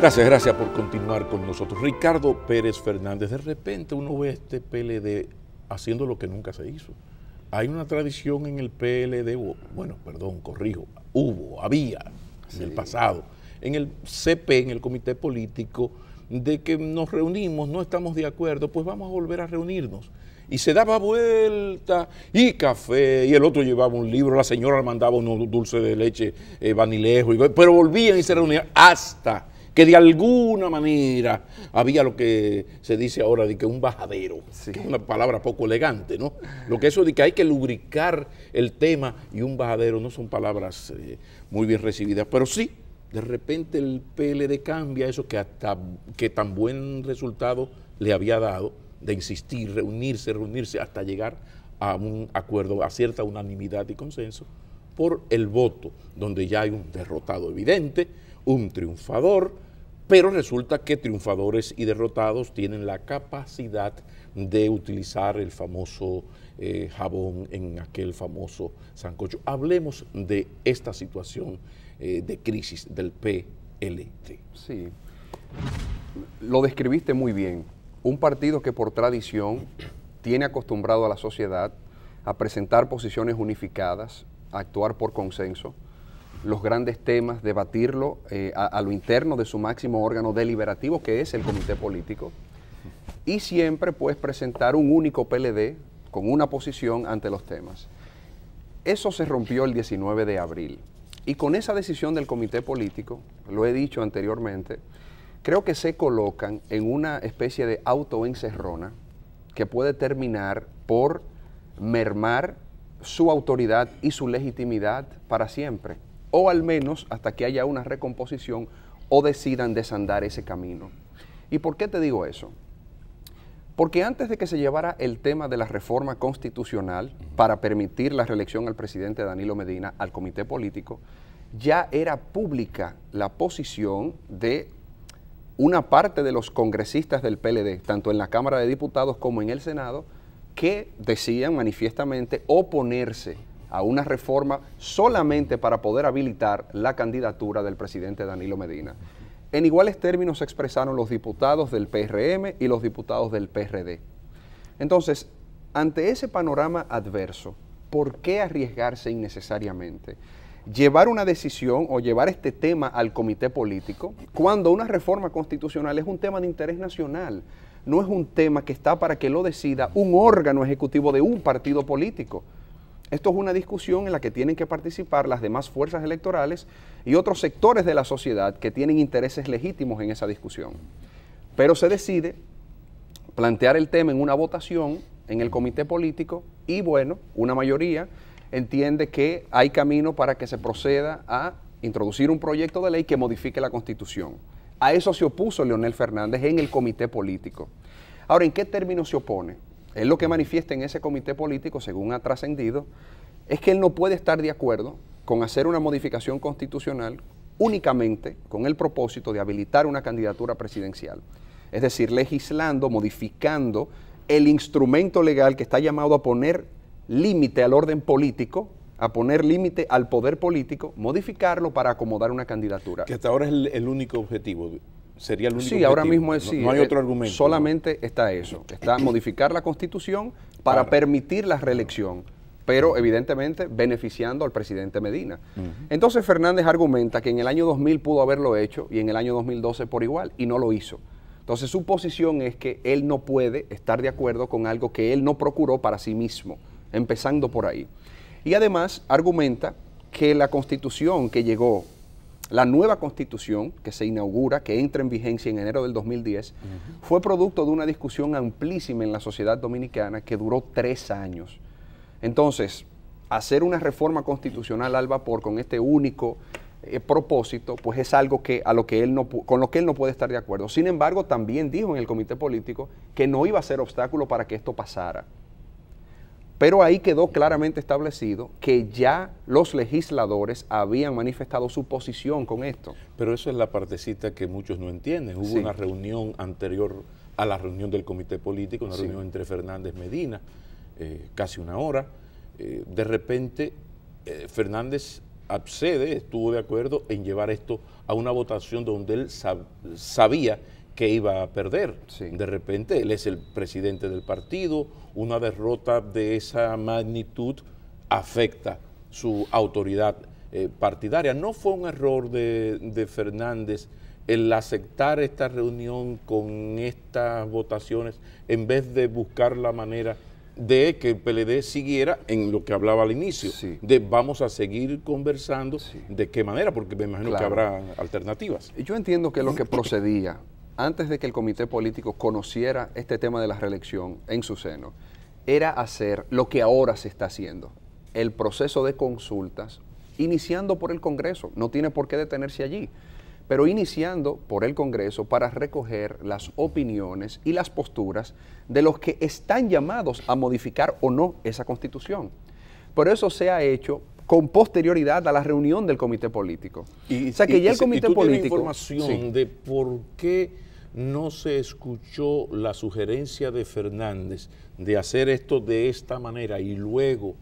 Gracias por continuar con nosotros. Ricardo Pérez Fernández, de repente uno ve este PLD haciendo lo que nunca se hizo. Hay una tradición en el PLD, había en el pasado, en el CP, en el comité político, de que nos reunimos, no estamos de acuerdo, pues vamos a volver a reunirnos. Y se daba vuelta, y café, y el otro llevaba un libro, la señora le mandaba unos dulces de leche vanilejo, pero volvían y se reunían hasta que de alguna manera había lo que se dice ahora de que un bajadero, que es una palabra poco elegante, ¿no? Lo que eso de que hay que lubricar el tema y un bajadero no son palabras muy bien recibidas, pero sí, de repente el PLD cambia eso que tan buen resultado le había dado, de insistir, reunirse hasta llegar a un acuerdo, a cierta unanimidad y consenso por el voto, donde ya hay un derrotado evidente, un triunfador, pero resulta que triunfadores y derrotados tienen la capacidad de utilizar el famoso jabón en aquel famoso sancocho. Hablemos de esta situación de crisis del PLD. Sí, lo describiste muy bien. Un partido que por tradición tiene acostumbrado a la sociedad a presentar posiciones unificadas, a actuar por consenso, los grandes temas, debatirlo a lo interno de su máximo órgano deliberativo, que es el comité político, y siempre pues presentar un único PLD con una posición ante los temas. Eso se rompió el 19 de abril. Y con esa decisión del comité político, lo he dicho anteriormente, creo que se colocan en una especie de autoencerrona que puede terminar por mermar su autoridad y su legitimidad para siempre, o al menos hasta que haya una recomposición o decidan desandar ese camino. ¿Y por qué te digo eso? Porque antes de que se llevara el tema de la reforma constitucional para permitir la reelección al presidente Danilo Medina al comité político, ya era pública la posición de una parte de los congresistas del PLD, tanto en la Cámara de Diputados como en el Senado, que decían manifiestamente oponerse a una reforma solamente para poder habilitar la candidatura del presidente Danilo Medina. En iguales términos se expresaron los diputados del PRM y los diputados del PRD. Entonces, ante ese panorama adverso, ¿por qué arriesgarse innecesariamente? Llevar una decisión o llevar este tema al comité político cuando una reforma constitucional es un tema de interés nacional, no es un tema que está para que lo decida un órgano ejecutivo de un partido político. Esto es una discusión en la que tienen que participar las demás fuerzas electorales y otros sectores de la sociedad que tienen intereses legítimos en esa discusión. Pero se decide plantear el tema en una votación en el comité político y bueno, una mayoría entiende que hay camino para que se proceda a introducir un proyecto de ley que modifique la Constitución. A eso se opuso Leonel Fernández en el comité político. Ahora, ¿en qué términos se opone? Él lo que manifiesta en ese comité político, según ha trascendido, es que él no puede estar de acuerdo con hacer una modificación constitucional únicamente con el propósito de habilitar una candidatura presidencial. Es decir, legislando, modificando el instrumento legal que está llamado a poner límite al orden político, a poner límite al poder político, modificarlo para acomodar una candidatura. Que hasta ahora es el único objetivo. Sería el único sí, objetivo. Ahora mismo es, no hay otro argumento. Solamente está eso, está modificar la Constitución para permitir la reelección, pero evidentemente beneficiando al presidente Medina. Entonces Fernández argumenta que en el año 2000 pudo haberlo hecho y en el año 2012 por igual, y no lo hizo. Entonces su posición es que él no puede estar de acuerdo con algo que él no procuró para sí mismo, empezando por ahí. Y además argumenta que la Constitución que llegó, la nueva Constitución que se inaugura, que entra en vigencia en enero del 2010, fue producto de una discusión amplísima en la sociedad dominicana que duró 3 años. Entonces, hacer una reforma constitucional al vapor con este único propósito, pues es algo con lo que él no puede estar de acuerdo. Sin embargo, también dijo en el comité político que no iba a ser obstáculo para que esto pasara. Pero ahí quedó claramente establecido que ya los legisladores habían manifestado su posición con esto. Pero eso es la partecita que muchos no entienden. Hubo una reunión anterior a la reunión del comité político, una reunión entre Fernández y Medina, casi 1 hora. De repente, Fernández accede, estuvo de acuerdo en llevar esto a una votación donde él sabía que iba a perder. Sí. De repente él es el presidente del partido, una derrota de esa magnitud afecta su autoridad partidaria. ¿No fue un error de Fernández el aceptar esta reunión con estas votaciones en vez de buscar la manera de que el PLD siguiera en lo que hablaba al inicio, sí, de vamos a seguir conversando, sí, de qué manera? Porque me imagino que habrá alternativas. Yo entiendo que lo que procedía antes de que el comité político conociera este tema de la reelección en su seno, era hacer lo que ahora se está haciendo, el proceso de consultas, iniciando por el Congreso, no tiene por qué detenerse allí, pero iniciando por el Congreso para recoger las opiniones y las posturas de los que están llamados a modificar o no esa Constitución. Por eso se ha hecho con posterioridad a la reunión del comité político. O sea que ya el comité político... información de por qué no se escuchó la sugerencia de Fernández de hacer esto de esta manera y luego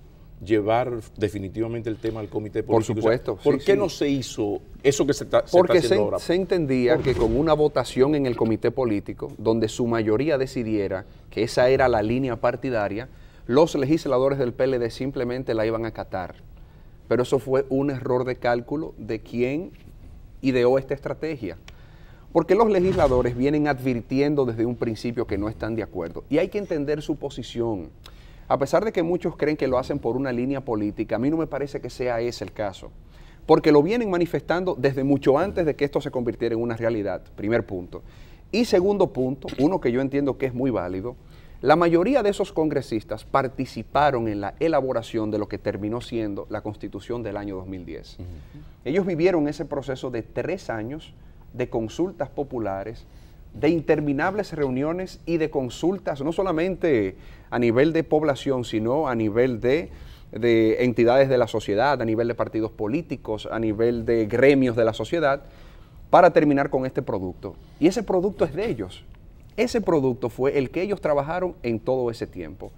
llevar definitivamente el tema al comité político? Por supuesto. O sea, ¿por qué no se hizo eso que se está haciendo ahora? Se entendía que con una votación en el comité político, donde su mayoría decidiera que esa era la línea partidaria, los legisladores del PLD simplemente la iban a acatar. Pero eso fue un error de cálculo de quien ideó esta estrategia. Porque los legisladores vienen advirtiendo desde un principio que no están de acuerdo. Y hay que entender su posición. A pesar de que muchos creen que lo hacen por una línea política, a mí no me parece que sea ese el caso. Porque lo vienen manifestando desde mucho antes de que esto se convirtiera en una realidad, primer punto. Y segundo punto, uno que yo entiendo que es muy válido, la mayoría de esos congresistas participaron en la elaboración de lo que terminó siendo la Constitución del año 2010. Ellos vivieron ese proceso de 3 años de consultas populares, de interminables reuniones y de consultas, no solamente a nivel de población, sino a nivel de entidades de la sociedad, a nivel de partidos políticos, a nivel de gremios de la sociedad, para terminar con este producto. Y ese producto es de ellos. Ese producto fue el que ellos trabajaron en todo ese tiempo.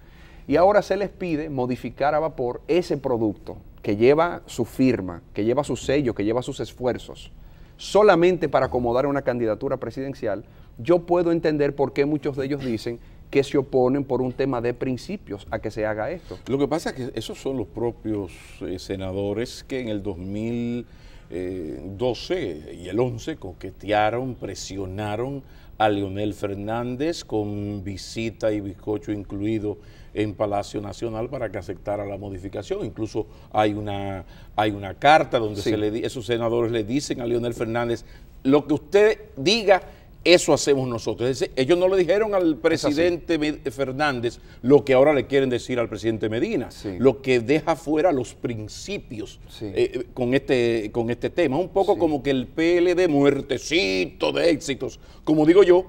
Y ahora se les pide modificar a vapor ese producto que lleva su firma, que lleva su sello, que lleva sus esfuerzos, solamente para acomodar una candidatura presidencial. Yo puedo entender por qué muchos de ellos dicen que se oponen por un tema de principios a que se haga esto. Lo que pasa es que esos son los propios senadores que en el 2012 y el 11 coquetearon, presionaron a Leonel Fernández con visita y bizcocho incluido en Palacio Nacional para que aceptara la modificación. Incluso hay una carta donde Sí. esos senadores le dicen a Leonel Fernández, lo que usted diga, eso hacemos nosotros. Es decir, ellos no le dijeron al presidente Fernández lo que ahora le quieren decir al presidente Medina, Sí. lo que deja fuera los principios Sí. con este tema. Un poco Sí. como que el PLD muertecito de éxitos, como digo yo,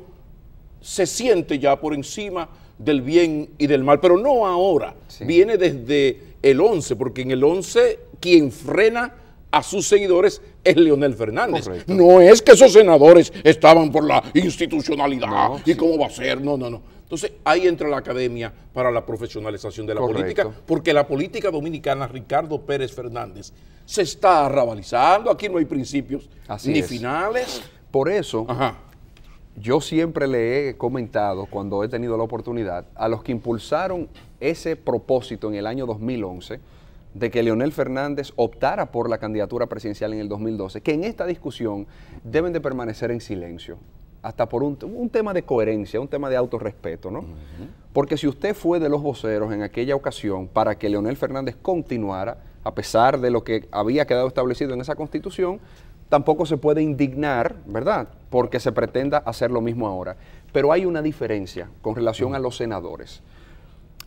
se siente ya por encima del bien y del mal, pero no ahora, Sí. viene desde el 11, porque en el 11 quien frena a sus seguidores es Leonel Fernández. Correcto. No es que esos senadores estaban por la institucionalidad No, y sí. cómo va a ser, no. Entonces ahí entra la Academia para la Profesionalización de la Correcto. Política, porque la política dominicana, Ricardo Pérez Fernández, se está arrabalizando, aquí no hay principios Así ni es. finales. Por eso, Ajá. yo siempre le he comentado, cuando he tenido la oportunidad, a los que impulsaron ese propósito en el año 2011, de que Leonel Fernández optara por la candidatura presidencial en el 2012, que en esta discusión deben de permanecer en silencio, hasta por un tema de coherencia, un tema de autorrespeto, ¿no? Porque si usted fue de los voceros en aquella ocasión para que Leonel Fernández continuara, a pesar de lo que había quedado establecido en esa Constitución, tampoco se puede indignar, ¿verdad?, porque se pretenda hacer lo mismo ahora. Pero hay una diferencia con relación a los senadores.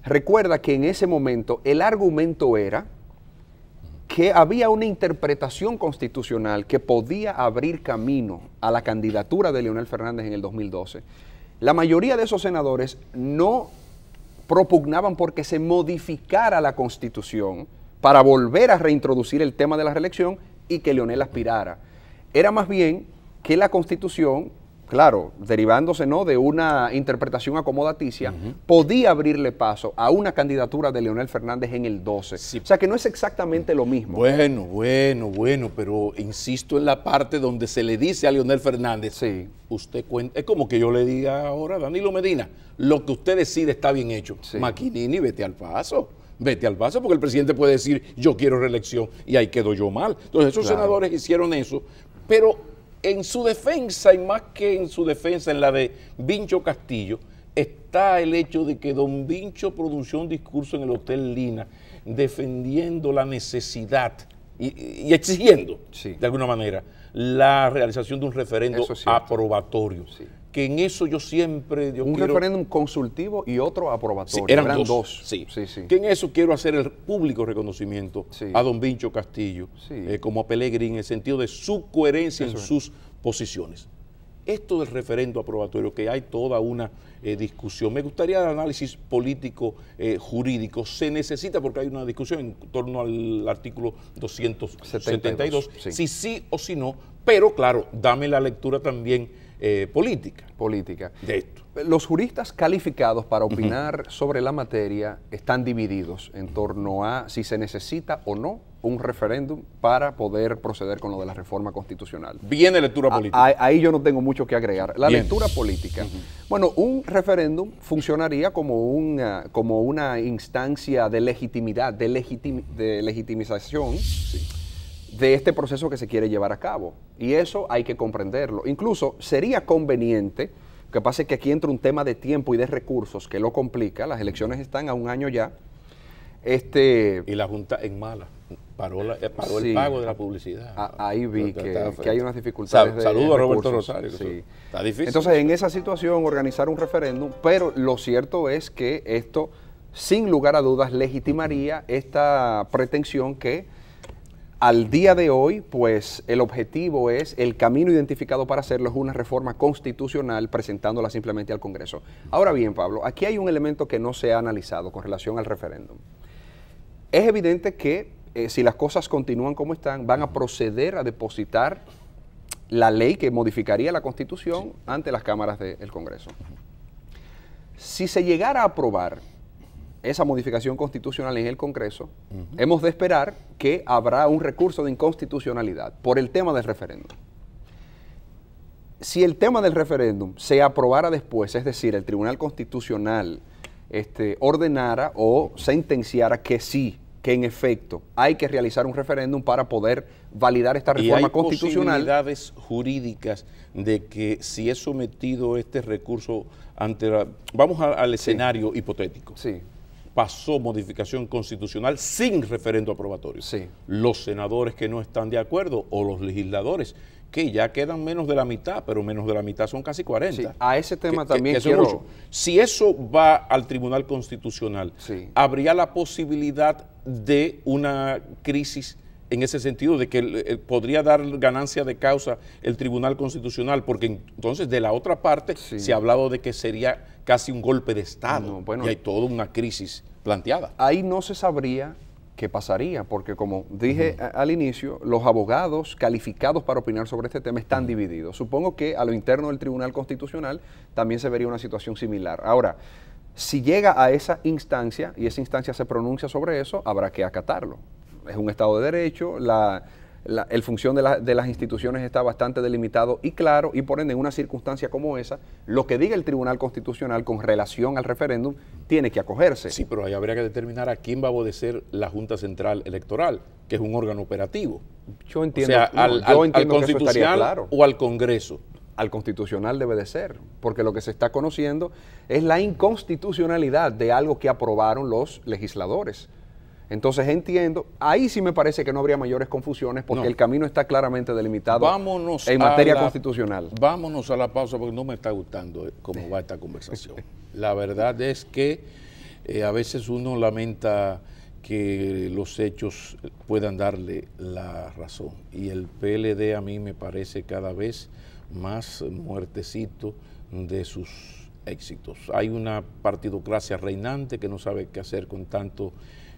Recuerda que en ese momento el argumento era que había una interpretación constitucional que podía abrir camino a la candidatura de Leonel Fernández en el 2012. La mayoría de esos senadores no propugnaban porque se modificara la Constitución para volver a reintroducir el tema de la reelección y que Leonel aspirara. Era más bien que la Constitución claro, derivándose, ¿no?, de una interpretación acomodaticia, podía abrirle paso a una candidatura de Leonel Fernández en el 12. Sí. O sea que no es exactamente lo mismo. Bueno, pero insisto en la parte donde se le dice a Leonel Fernández, Sí. usted cuenta, es como que yo le diga ahora a Danilo Medina, lo que usted decide está bien hecho. Sí. Maquinini, vete al paso. Vete al paso, porque el presidente puede decir, yo quiero reelección, y ahí quedo yo mal. Entonces esos Claro. senadores hicieron eso, pero en su defensa, y más que en su defensa, en la de Vincho Castillo, está el hecho de que don Vincho pronunció un discurso en el Hotel Lina defendiendo la necesidad y exigiendo, Sí. de alguna manera, la realización de un referendo Eso es cierto. aprobatorio. Sí. Que en eso yo siempre... Un quiero- referéndum consultivo y otro Sí, aprobatorio. eran dos. Sí. Que en eso quiero hacer el público reconocimiento Sí. a don Vincho Castillo, Sí. como a Pellegrini, en el sentido de su coherencia Eso en es. sus posiciones. Esto del referendo aprobatorio, que hay toda una discusión, me gustaría el análisis político jurídico, se necesita porque hay una discusión en torno al artículo 272, sí. si sí o si no, pero claro, dame la lectura también política Política. de esto. Los juristas calificados para opinar sobre la materia están divididos en torno a si se necesita o no un referéndum para poder proceder con lo de la reforma constitucional. Viene lectura política. Ahí yo no tengo mucho que agregar. La Bien. lectura política. Bueno, un referéndum funcionaría como una instancia de legitimidad, de legitimización de este proceso que se quiere llevar a cabo. Y eso hay que comprenderlo. Incluso sería conveniente, lo que pasa es que aquí entra un tema de tiempo y de recursos que lo complica. Las elecciones están a un año ya. Y la Junta en mala paró Sí. el pago de la publicidad. Ahí vi Está que hay unas dificultades de Saludo a Roberto recursos. Rosario. que Sí. eso está difícil. Entonces, en esa situación, organizar un referéndum, pero lo cierto es que esto, sin lugar a dudas, legitimaría esta pretensión que al día de hoy, pues el objetivo es, el camino identificado para hacerlo es una reforma constitucional presentándola simplemente al Congreso. Ahora bien, Pablo, aquí hay un elemento que no se ha analizado con relación al referéndum. Es evidente que si las cosas continúan como están, van a proceder a depositar la ley que modificaría la Constitución ante las cámaras del Congreso. Si se llegara a aprobar esa modificación constitucional en el Congreso, hemos de esperar que habrá un recurso de inconstitucionalidad por el tema del referéndum. Si el tema del referéndum se aprobara después, es decir, el Tribunal Constitucional ordenara o sentenciara que sí, que en efecto hay que realizar un referéndum para poder validar esta y reforma hay constitucional. posibilidades jurídicas de que si es sometido este recurso ante vamos al escenario hipotético. Sí, Pasó modificación constitucional sin referendo aprobatorio. Sí. Los senadores que no están de acuerdo o los legisladores que ya quedan menos de la mitad, pero menos de la mitad son casi 40. sí. A ese tema Que también eso es quiero... mucho. Si eso va al Tribunal Constitucional, Sí. ¿habría la posibilidad de una crisis en ese sentido, de que podría dar ganancia de causa el Tribunal Constitucional? Porque entonces de la otra parte Sí. se ha hablado de que sería casi un golpe de Estado, No, bueno. y hay toda una crisis planteada. Ahí no se sabría qué pasaría, porque como dije al inicio, los abogados calificados para opinar sobre este tema están divididos. Supongo que a lo interno del Tribunal Constitucional también se vería una situación similar. Ahora, si llega a esa instancia y esa instancia se pronuncia sobre eso, habrá que acatarlo. Es un Estado de Derecho, el función de las instituciones está bastante delimitado y claro, y por ende en una circunstancia como esa, lo que diga el Tribunal Constitucional con relación al referéndum tiene que acogerse. Sí, pero ahí habría que determinar a quién va a obedecer la Junta Central Electoral, que es un órgano operativo. Yo O entiendo, sea, no, al yo entiendo que eso estaría Constitucional claro. o al Congreso. Al Constitucional debe de ser, porque lo que se está conociendo es la inconstitucionalidad de algo que aprobaron los legisladores. Entonces entiendo, ahí sí me parece que no habría mayores confusiones porque No. el camino está claramente delimitado Vámonos en a materia la- constitucional. Vámonos a la pausa porque no me está gustando cómo va esta conversación. La verdad es que a veces uno lamenta que los hechos puedan darle la razón. Y el PLD a mí me parece cada vez más muertecito de sus éxitos. Hay una partidocracia reinante que no sabe qué hacer con tanto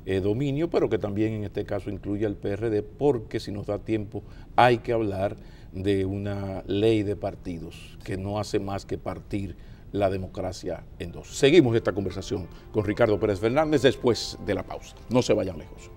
dominio, pero que también en este caso incluye al PRD, porque si nos da tiempo hay que hablar de una ley de partidos que no hace más que partir la democracia en dos. Seguimos esta conversación con Ricardo Pérez Fernández después de la pausa. No se vayan lejos.